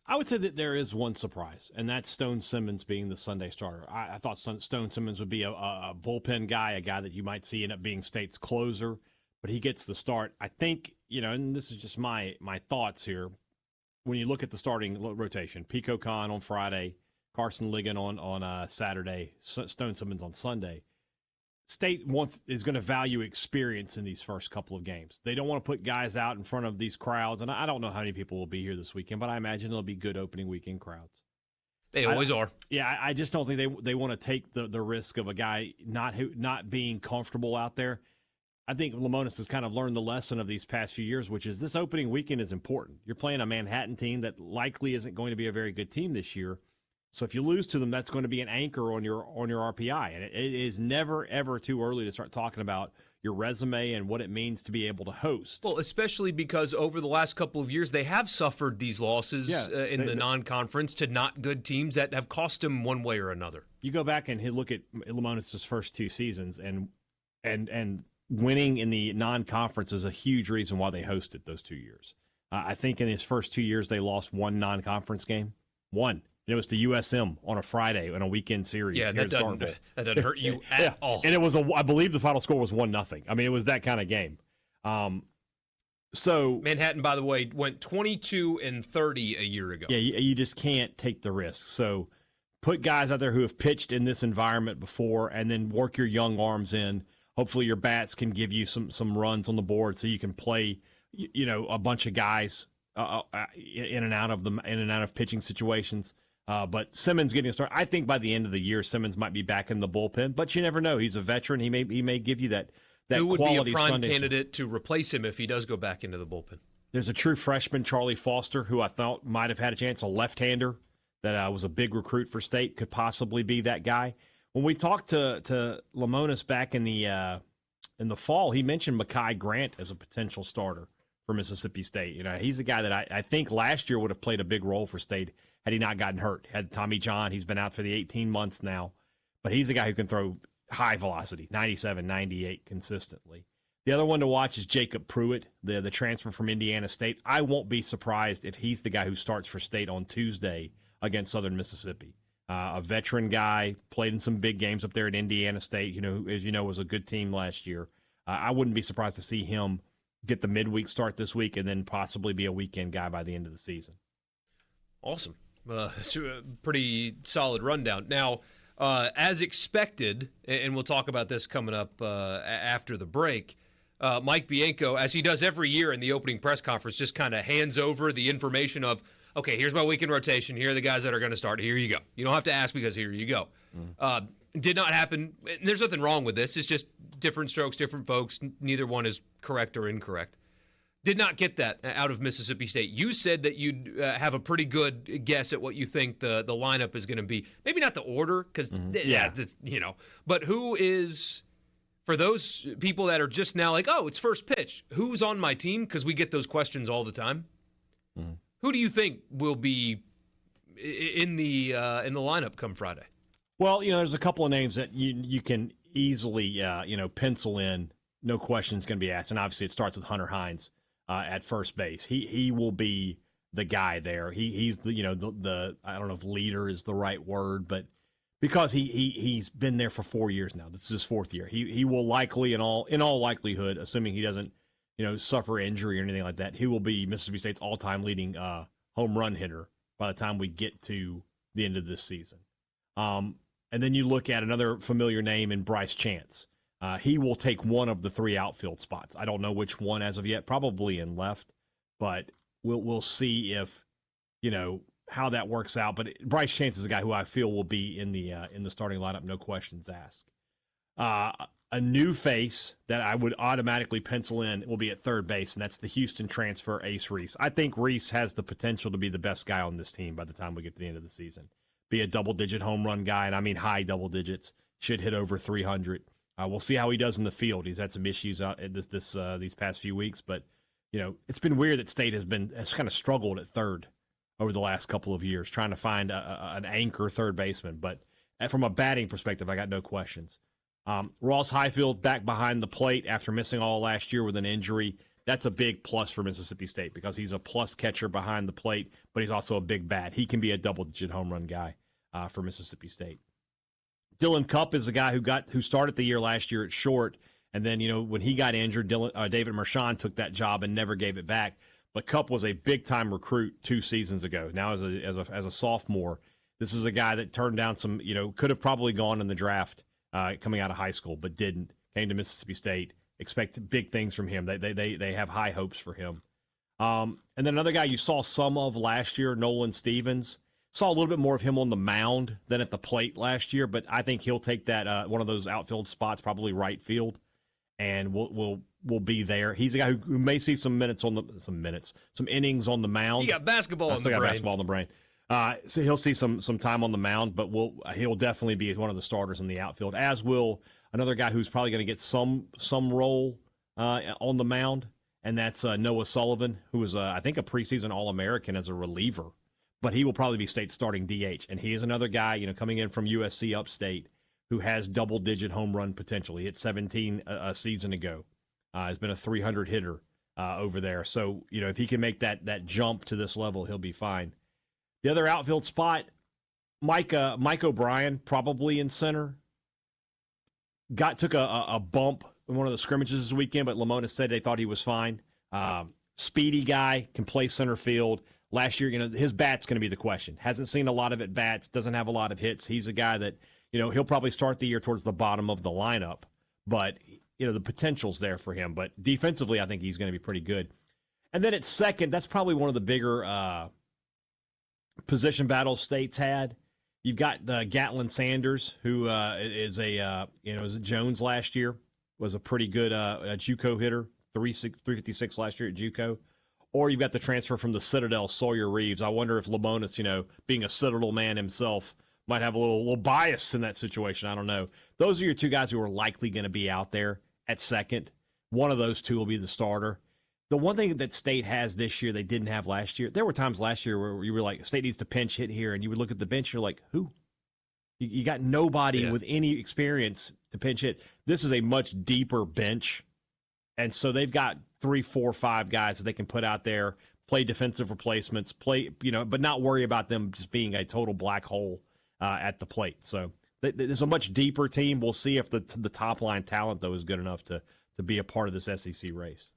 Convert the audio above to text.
I would say that there is one surprise, and that's Stone Simmons being the Sunday starter. I thought Stone Simmons would be a bullpen guy, a guy that you might see end up being State's closer, but he gets the start. I think, and this is just my thoughts here. When you look at the starting rotation, Pico Khan on Friday, Carson Ligon on Saturday, Stone Simmons on Sunday. State is going to value experience in these first couple of games. They don't want to put guys out in front of these crowds, and I don't know how many people will be here this weekend, but I imagine there'll be good opening weekend crowds. They always are. Yeah, I just don't think they want to take the risk of a guy not being comfortable out there. I think Lemonis has kind of learned the lesson of these past few years, which is this opening weekend is important. You're playing a Manhattan team that likely isn't going to be a very good team this year. So if you lose to them, that's going to be an anchor on your RPI. And it is never, ever too early to start talking about your resume and what it means to be able to host. Well, especially because over the last couple of years, they have suffered these losses in the non-conference to not good teams that have cost them one way or another. You go back and look at Lemonis' first two seasons, and winning in the non-conference is a huge reason why they hosted those 2 years. I think in his first 2 years, they lost one non-conference game. One. And it was to USM on a Friday in a weekend series. Yeah, that doesn't hurt you at all. And it was I believe the final score was 1-0. I mean, it was that kind of game. So Manhattan, by the way, went 22-30 a year ago. Yeah, you just can't take the risk. So put guys out there who have pitched in this environment before, and then work your young arms in. Hopefully, your bats can give you some runs on the board, so you can play, a bunch of guys in and out of pitching situations. But Simmons getting a start. I think by the end of the year, Simmons might be back in the bullpen, but you never know. He's a veteran. He may give you that Who would quality be a prime Sunday candidate to replace him if he does go back into the bullpen? There's a true freshman, Charlie Foster, who I thought might have had a chance, a left-hander that was a big recruit for State, could possibly be that guy. When we talked to Lemonis back in the fall, he mentioned Mekhi Grant as a potential starter for Mississippi State. He's a guy that I think last year would have played a big role for State had he not gotten hurt. Had Tommy John. He's been out for the 18 months now. But he's a guy who can throw high velocity, 97, 98 consistently. The other one to watch is Jacob Pruitt, the transfer from Indiana State. I won't be surprised if he's the guy who starts for State on Tuesday against Southern Mississippi. A veteran guy, played in some big games up there at Indiana State, as you know, was a good team last year. I wouldn't be surprised to see him get the midweek start this week and then possibly be a weekend guy by the end of the season. Awesome. It's a pretty solid rundown. Now, as expected, and we'll talk about this coming up after the break, Mike Bianco, as he does every year in the opening press conference, just kind of hands over the information of, okay, here's my weekend rotation. Here are the guys that are going to start. Here you go. You don't have to ask because here you go. Did not happen. There's nothing wrong with this. It's just different strokes, different folks. Neither one is correct or incorrect. Did not get that out of Mississippi State. You said that you'd have a pretty good guess at what you think the lineup is going to be. Maybe not the order, because, but who is, for those people that are just now like, oh, it's first pitch, who's on my team? Because we get those questions all the time. Who do you think will be in the lineup come Friday? Well, there's a couple of names that you can easily, pencil in. No question's going to be asked, and obviously it starts with Hunter Hines at first base. He will be the guy there. He's the the I don't know if leader is the right word, but because he's been there for 4 years now. This is his fourth year. He will likely in all likelihood, assuming he doesn't suffer injury or anything like that, he will be Mississippi State's all-time leading home run hitter by the time we get to the end of this season. And then you look at another familiar name in Bryce Chance. He will take one of the three outfield spots. I don't know which one as of yet, probably in left, but we'll see if, how that works out. But Bryce Chance is a guy who I feel will be in the starting lineup, no questions asked. A new face that I would automatically pencil in will be at third base, and that's the Houston transfer, Ace Reese. I think Reese has the potential to be the best guy on this team by the time we get to the end of the season. Be a double-digit home run guy, and I mean high double digits. Should hit over 300. We'll see how he does in the field. He's had some issues these past few weeks, but it's been weird that State has kind of struggled at third over the last couple of years, trying to find an anchor third baseman. But from a batting perspective, I got no questions. Ross Highfield back behind the plate after missing all last year with an injury. That's a big plus for Mississippi State because he's a plus catcher behind the plate, but he's also a big bat. He can be a double-digit home run guy for Mississippi State. Dylan Cupp is a guy who started the year last year at short, and then when he got injured, David Mershon took that job and never gave it back. But Cupp was a big-time recruit 2 seasons ago. Now as a sophomore, this is a guy that turned down some, could have probably gone in the draft coming out of high school, but didn't. Came to Mississippi State. Expect big things from him. They have high hopes for him. And then another guy you saw some of last year, Nolan Stevens. Saw a little bit more of him on the mound than at the plate last year, but I think he'll take that one of those outfield spots, probably right field, and will be there. He's a guy who may see some innings on the mound. You got basketball in the brain. Basketball in the brain. So he'll see some time on the mound, but he'll definitely be one of the starters in the outfield, as will another guy who's probably going to get some role on the mound, and that's Noah Sullivan, who was, I think, a preseason All-American as a reliever. But he will probably be State starting DH, and he is another guy, coming in from USC Upstate who has double-digit home run potential. He hit 17 a season ago. Has been a 300 hitter over there. So, if he can make that jump to this level, he'll be fine. The other outfield spot, Mike O'Brien, probably in center. Took a bump in one of the scrimmages this weekend, but Lemonis said they thought he was fine. Speedy guy, can play center field. Last year, his bat's going to be the question. Hasn't seen a lot of at-bats, doesn't have a lot of hits. He's a guy that, he'll probably start the year towards the bottom of the lineup. But, the potential's there for him. But defensively, I think he's going to be pretty good. And then at second, that's probably one of the bigger position battles State's had. You've got Gatlin Sanders, who is was at Jones last year, was a pretty good JUCO hitter, 356 last year at JUCO. Or you've got the transfer from the Citadel, Sawyer Reeves. I wonder if Lemonis, being a Citadel man himself, might have a little bias in that situation. I don't know. Those are your 2 guys who are likely going to be out there at second. One of those 2 will be the starter. The one thing that State has this year they didn't have last year, there were times last year where you were like, State needs to pinch hit here, and you would look at the bench, and you're like, who? You got nobody with any experience to pinch hit. This is a much deeper bench, and so they've got 3, 4, 5 guys that they can put out there, play defensive replacements, but not worry about them just being a total black hole at the plate. So there's a much deeper team. We'll see if the top line talent, though, is good enough to be a part of this SEC race.